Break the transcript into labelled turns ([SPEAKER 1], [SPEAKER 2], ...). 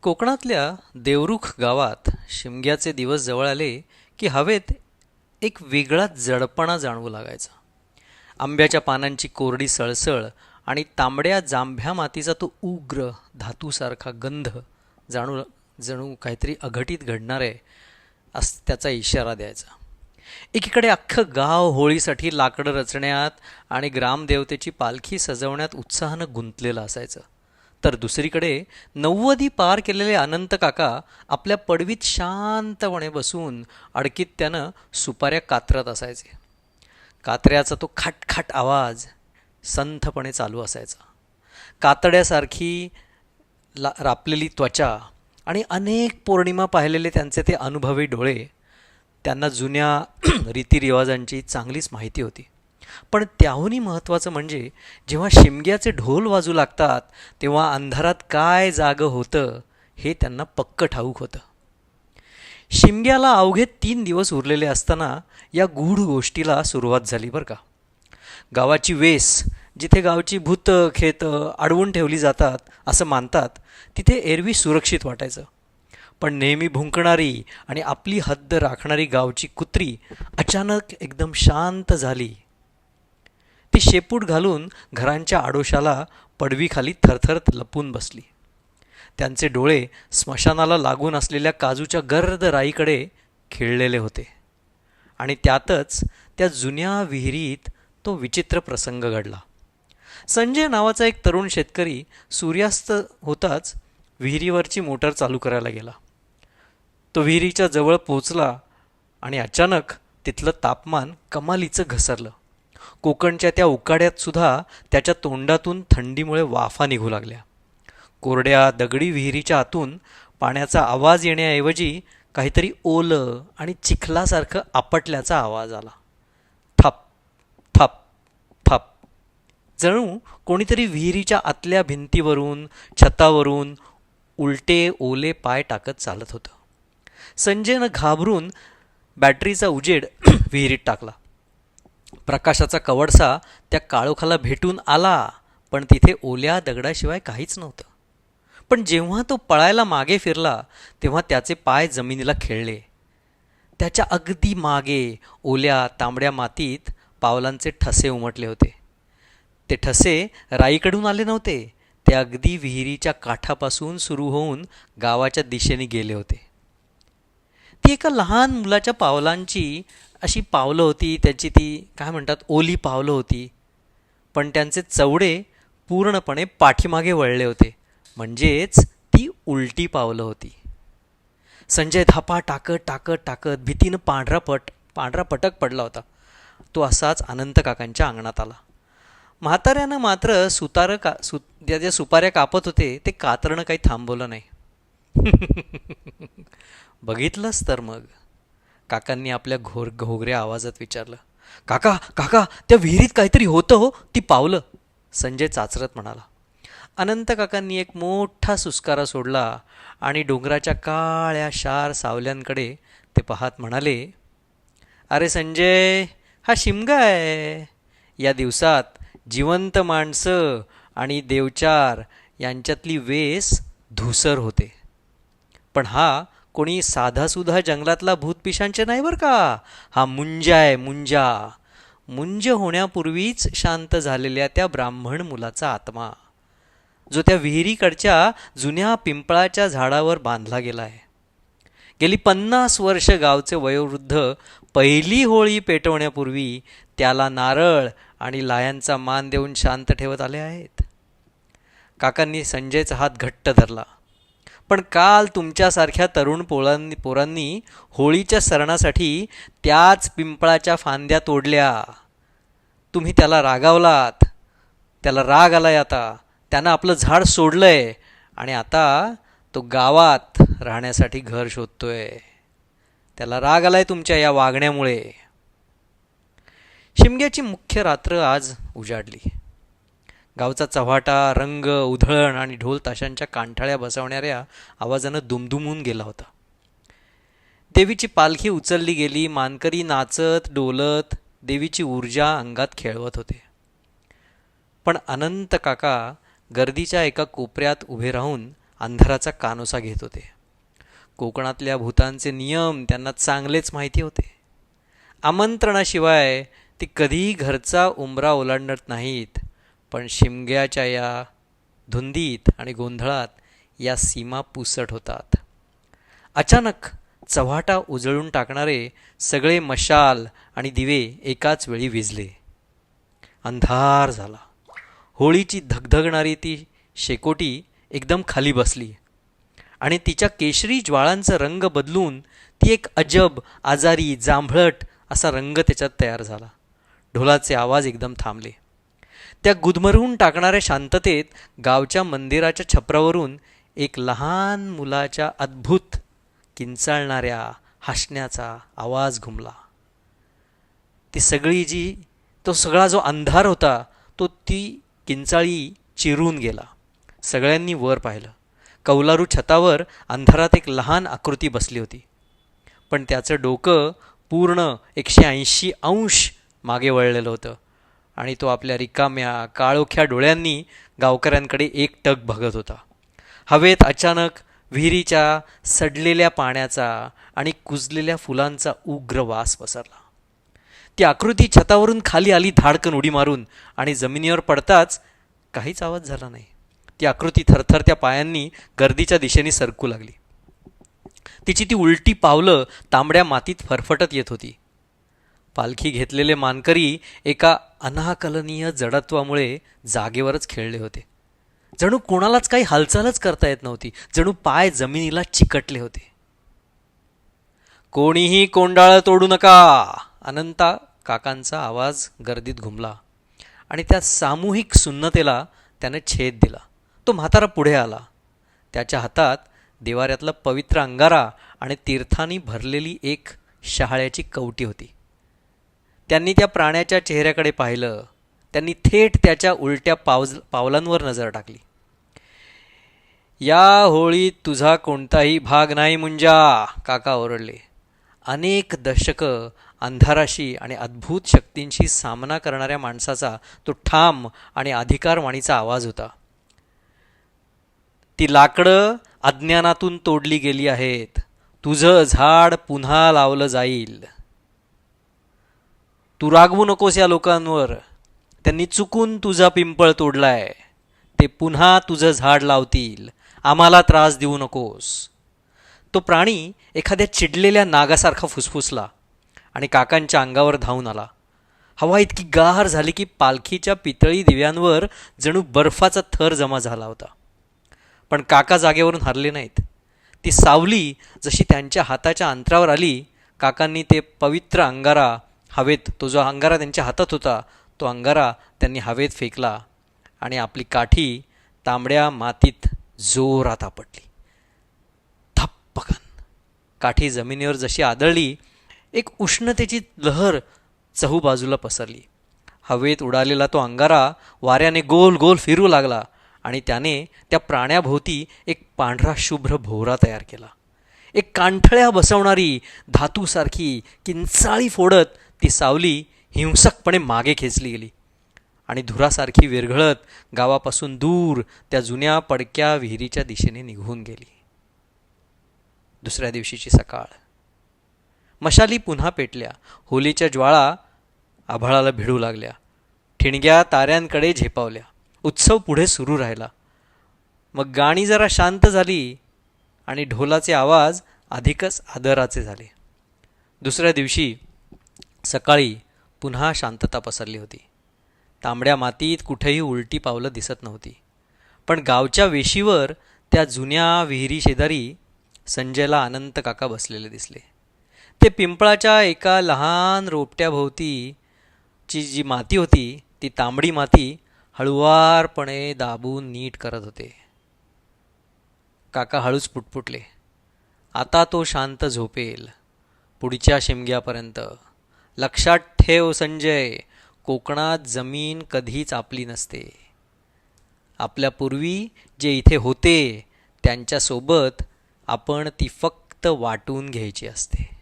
[SPEAKER 1] कोकणातल्या देवरुख गावात शिमग्याचे दिवस जवळ आले की हवेत एक वेगळाच जडपणा जाणवू लागायचा. आंब्याच्या पानांची कोरडी सळसळ आणि तांबड्या जांभ्या मातीचा तो उग्र धातूसारखा गंध जाणू जणू काहीतरी अघटित घडणार आहे त्याचा इशारा द्यायचा. एकीकडे अख्खं गाव होळीसाठी लाकडं रचण्यात आणि ग्रामदेवतेची पालखी सजवण्यात उत्साहानं गुंतलेलं असायचं, तर दुसरीकडे 90 पार केलेले अनंत काका आपल्या पडवीत शांतपणे बसून अडकीत त्यानं सुपाऱ्या कातरत असायचे. कात्र्याचा तो खाटखाट आवाज संथपणे चालू असायचा. कातड्यासारखी रापलेली त्वचा आणि अनेक पौर्णिमा पाहिलेले त्यांचे ते अनुभवी डोळे, त्यांना जुन्या रीतिरिवाजांची चांगलीच माहिती होती. पण त्याहूनही महत्त्वाचं म्हणजे जेव्हा शिमग्याचे ढोल वाजू लागतात तेव्हा अंधारात काय जागं होतं हे त्यांना पक्क ठाऊक होतं. शिमग्याला अवघे 3 दिवस उरलेले असताना या गूढ गोष्टीला सुरुवात झाली बरं का. गावाची वेस, जिथे गावची भूतं खेतं अडवून ठेवली जातात असं मानतात, तिथे एरवी सुरक्षित वाटायचं. पण नेहमी भुंकणारी आणि आपली हद्द राखणारी गावची कुत्री अचानक एकदम शांत झाली. ती शेपूट घालून घरांच्या आडोशाला पडवीखाली थरथरत लपून बसली. त्यांचे डोळे स्मशानाला लागून असलेल्या काजूच्या गर्द राईकडे खिळलेले होते आणि त्यातच त्या जुन्या विहिरीत तो विचित्र प्रसंग घडला. संजय नावाचा एक तरुण शेतकरी सूर्यास्त होताच विहिरीवरची मोटर चालू करायला गेला. तो विहिरीच्या जवळ पोचला आणि अचानक तिथलं तापमान कमालीचं घसरलं. कोकणच्या त्या उकाड्यात सुद्धा त्याच्या तोंडातून थंडीमुळे वाफा निघू लागल्या. कोरड्या दगडी विहिरीच्या आतून पाण्याचा आवाज येण्याऐवजी काहीतरी ओलं आणि चिखलासारखं आपटल्याचा आवाज आला. थप थप थप, जणू कोणीतरी विहिरीच्या आतल्या भिंतीवरून छतावरून उलटे ओले पाय टाकत चालत होतं. संजयनं घाबरून बॅटरीचा उजेड विहिरीत टाकला. प्रकाशाचा कवडसा त्या काळोखाला भेटून आला, पण तिथे ओल्या दगडाशिवाय काहीच नव्हतं. पण जेव्हा तो पळायला मागे फिरला तेव्हा त्याचे पाय जमिनीला खेळले. त्याच्या अगदी मागे ओल्या तांबड्या मातीत पावलांचे ठसे उमटले होते. ते ठसे राईकडून आले नव्हते, ते अगदी विहिरीच्या काठापासून सुरू होऊन गावाच्या दिशेने गेले होते. ती एका लहान मुलाच्या पावलांची अशी पावलं होती. त्याची ती काय म्हणतात, ओली पावलं होती, पण त्यांचे चवडे पूर्णपणे पाठीमागे वळले होते, म्हणजेच ती उलटी पावलं होती. संजय धापा टाकत टाकत टाकत भीतीनं पांढरा पटक पडला होता. तो असाच अनंत काकांच्या अंगणात आला. म्हाताऱ्यानं मात्र ज्या सुपाऱ्या कापत होते ते कातरणं काही थांबवलं नाही. बघितलंच तर मग, काकांनी आपल्या घोगऱ्या आवाजात विचारलं. काका काका, त्या विहिरीत काहीतरी होतं हो, ती पावलं, संजय चाचरत म्हणाला. अनंत काकांनी एक मोठा सुस्कारा सोडला आणि डोंगराच्या काळ्या शार सावल्यांकडे ते पाहत म्हणाले, अरे संजय, हा शिमगा आहे. या दिवसात जिवंत माणसं आणि देवचार यांच्यातली वेस धूसर होते. पण हा कोणी साधासुधा जंगलातला भूतपिशांचे नाही बरं का. हा मुंजा आहे, मुंजा. मुंज होण्यापूर्वीच शांत झालेल्या त्या ब्राह्मण मुलाचा आत्मा, जो त्या विहिरीकडच्या जुन्या पिंपळाच्या झाडावर बांधला गेला आहे. गेली 50 वर्ष गावचे वयोवृद्ध पहिली होळी पेटवण्यापूर्वी त्याला नारळ आणि लायांचा मान देऊन शांत ठेवत आले आहेत. काकांनी संजयचा हात घट्ट धरला. पण काल तुमच्यासारख्या तरुण पोरांनी होळीच्या सणासाठी त्याच पिंपळाच्या फांद्या तोडल्या. तुम्ही त्याला रागावलात, त्याला राग आलाय आता. त्यानं आपलं झाड सोडलंय आणि आता तो गावात राहण्यासाठी घर शोधतोय. त्याला राग आलाय तुमच्या या वागण्यामुळे. शिमग्याची मुख्य रात्र आज उजाडली. गावचा चव्हाटा रंग, उधळण आणि ढोल ताशांच्या कांठाळ्या बसवणाऱ्या आवाजानं दुमदुमून गेला होता. देवीची पालखी उचलली गेली. मानकरी नाचत डोलत देवीची ऊर्जा अंगात खेळवत होते. पण अनंत काका गर्दीच्या एका कोपऱ्यात उभे राहून अंधाराचा कानोसा घेत होते. कोकणातल्या भूतांचे नियम त्यांना चांगलेच माहिती होते. आमंत्रणाशिवाय ती कधीही घरचा उंबरा ओलांडत नाहीत, पण शिमग्याच्या या धुंदीत आणि गोंधळात या सीमा पुसट होतात. अचानक चव्हाटा उजळून टाकणारे सगळे मशाल आणि दिवे एकाच वेळी विझले. अंधार झाला. होळीची धगधगणारी ती शेकोटी एकदम खाली बसली आणि तिच्या केशरी ज्वाळांचा रंग बदलून ती एक अजब, आजारी, जांभळट असा रंग त्याच्यात तयार झाला. ढोलाचे आवाज एकदम थांबले. त्या गुदमरून टाकणाऱ्या शांततेत गावच्या मंदिराच्या छपरावरून एक लहान मुलाच्या अद्भुत किंचाळणाऱ्या हसण्याचा आवाज घुमला. तो सगळा जो अंधार होता तो ती किंचाळी चिरून गेला. सगळ्यांनी वर पाहिलं. कौलारू छतावर अंधारात एक लहान आकृती बसली होती, पण त्याचं डोकं पूर्ण 180 अंश मागे वळलेलं होतं आणि तो आपल्या रिकाम्या काळोख्या डोळ्यांनी गावकऱ्यांकडे एकटक बघत होता. हवेत अचानक विहिरीच्या सडलेल्या पाण्याचा आणि कुजलेल्या फुलांचा उग्र वास पसरला. ती आकृती छतावरून खाली आली धाडकन उडी मारून, आणि जमिनीवर पडताच काहीच आवाज झाला नाही. ती आकृती थरथरत्या पायांनी गर्दीच्या दिशेने सरकू लागली. तिची ती उलटी पावलं तांबड्या मातीत फरफटत येत होती. पालखी घेतलेले मानकरी एका अनाकलनीय जडत्वामुळे जागेवरच खेळले होते. जणू कोणालाच काही हालचालच करता येत नव्हती. जणू पाय जमिनीला चिकटले होते. कोणीही कोंडाळं तोडू नका, अनंता काकांचा आवाज गर्दीत घुमला आणि त्या सामूहिक सुन्नतेला त्याने छेद दिला. तो म्हातारा पुढे आला. त्याच्या हातात देवाऱ्यातला पवित्र अंगारा आणि तीर्थांनी भरलेली एक शहाळ्याची कवटी होती. त्यांनी त्या प्राण्याच्या चेहऱ्याकडे पाहिलं. त्यांनी थेट त्याच्या उलट्या पावलांवर नजर टाकली. या होळीत तुझा कोणताही भाग नाही मुंजा, काका ओरडले. अनेक दशकं अंधाराशी आणि अद्भुत शक्तींशी सामना करणाऱ्या माणसाचा तो ठाम आणि अधिकारवाणीचा आवाज होता. ती लाकडं अज्ञानातून तोडली गेली आहेत. तुझं झाड पुन्हा लावलं जाईल. तू रागवू नकोस या लोकांवर. त्यांनी चुकून तुझा पिंपळ तोडलाय. ते पुन्हा तुझं झाड लावतील. आम्हाला त्रास देऊ नकोस. तो प्राणी एखाद्या चिडलेल्या नागासारखा फुसफुसला आणि काकांच्या अंगावर धावून आला. हवा इतकी गार झाली की पालखीच्या पितळी दिव्यांवर जणू बर्फाचा थर जमा झाला होता. पण काका जागेवरून हरले नाहीत. ती सावली जशी त्यांच्या हाताच्या अंतरावर आली, काकांनी ते पवित्र अंगारा हवेत, तो जो अंगारा त्यांच्या हातात होता तो अंगारा त्यांनी हवेत फेकला आणि आपली काठी तांबड्या मातीत जोरात आपटली. धप्पकन काठी जमिनीवर जशी आदळली, एक उष्णतेची लहर चहूबाजूला पसरली. हवेत उडालेला तो अंगारा वाऱ्याने गोल गोल फिरू लागला आणि त्याने त्या प्राण्याभोवती एक पांढरा शुभ्र भोवरा तयार केला. एक कांठळ्या बसवणारी धातूसारखी किंचाळी फोडत ती सावली हिंसकपणे मागे खेचली गेली आणि धुरासारखी विरघळत गावापासून दूर त्या जुन्या पडक्या विहिरीच्या दिशेने निघून गेली. दुसऱ्या दिवशीची सकाळ. मशाली पुन्हा पेटल्या. होलीच्या ज्वाळा आभाळाला भिडू लागल्या. ठिणग्या ताऱ्यांकडे झेपावल्या. उत्सव पुढे सुरू राहिला. मग गाणी जरा शांत झाली आणि ढोलाचे आवाज अधिकच आदराचे झाले. दुसऱ्या दिवशी सकाळी पुन्हा शांतता पसरली होती. तांबड्या मातीत कुठेही उलटी पावलं दिसत नव्हती. पण गावच्या वेशीवर त्या जुन्या विहिरी शेजारी संजयला अनंत काका बसलेले दिसले. ते पिंपळाच्या एका लहान रोपट्याभोवतीची जी माती होती ती तांबडी माती हळुवारपणे दाबून नीट करत होते. काका हळूच पुटपुटले. आता तो शांत झोपेल पुढच्या शिमग्यापर्यंत. लक्षात ठेव संजय, कोकणात जमीन कधीच आपली नसते. आपल्या पूर्वी जे इथे होते त्यांच्यासोबत आपण ती फक्त वाटून घ्यायची असते.